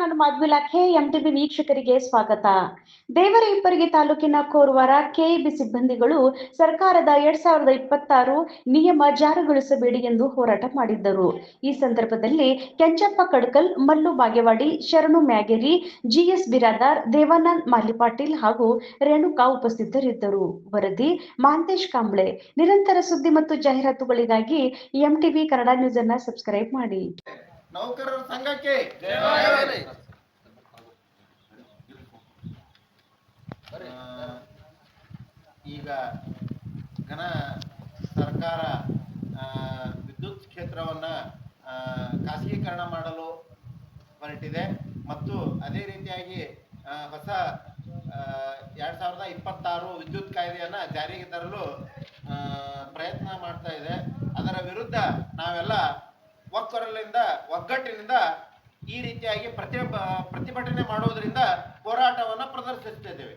ನಾನು ಮಧುವಿಲಾಖೆ ಎಂಟಿಬಿ ವೀಕ್ಷಕರಿಗೆ ಸ್ವಾಗತ. ದೇವರ ಹಿಪ್ಪರಗಿ ತಾಲೂಕಿನ ಕೋರ್ವಾರ ಕೆಇಬಿ ಸಿಬ್ಬಂದಿಗಳು ಸರ್ಕಾರದ 2026 ನಿಯಮ ಜಾರಿಗೊಳಿಸಬೇಡಿ ಎಂದು ಹೋರಾಟ ಮಾಡಿದ್ದರು. ಈ ಸಂದರ್ಭದಲ್ಲಿ ಕೆಂಚಪ್ಪ ಕಡಕಲ್, ಮಲ್ಲು ಬಾಗೇವಾಡಿ, ಶರಣು ಮ್ಯಾಗೇರಿ, ಜಿಎಸ್ ಬಿರಾದಾರ್, ದೇವಾನಂದ್ ಮಾಲಿಪಾಟೀಲ್ ಹಾಗೂ ರೇಣುಕಾ ಉಪಸ್ಥಿತರಿದ್ದರು. ವರದಿ ಮಹಾಂತೇಶ್ ಕಾಂಬ್ಳೆ. ನಿರಂತರ ಸುದ್ದಿ ಮತ್ತು ಜಾಹೀರಾತುಗಳಿಗಾಗಿ ಎಂಟಿವಿ ಕನ್ನಡ ನ್ಯೂಸ್ ಅನ್ನು ಸಬ್ಸ್ಕ್ರೈಬ್ ಮಾಡಿ. ನೌಕರರ ಸಂಘಕ್ಕೆ ಈಗ ಘನ ಸರ್ಕಾರ ವಿದ್ಯುತ್ ಕ್ಷೇತ್ರವನ್ನು ಖಾಸಗೀಕರಣ ಮಾಡಲು ಹೊರಟಿದೆ ಮತ್ತು ಅದೇ ರೀತಿಯಾಗಿ ಹೊಸ 2026 ವಿದ್ಯುತ್ ಕಾಯ್ದೆಯನ್ನು ಜಾರಿಗೆ ತರಲು ಪ್ರಯತ್ನ ಮಾಡ್ತಾ ಇದೆ. ಅದರ ವಿರುದ್ಧ ನಾವೆಲ್ಲ ಒಗ್ಗಟ್ಟಿನಿಂದ ಈ ರೀತಿಯಾಗಿ ಪ್ರತಿಭಟನೆ ಮಾಡುವುದರಿಂದ ಹೋರಾಟವನ್ನು ಪ್ರದರ್ಶಿಸುತ್ತಿದ್ದೇವೆ.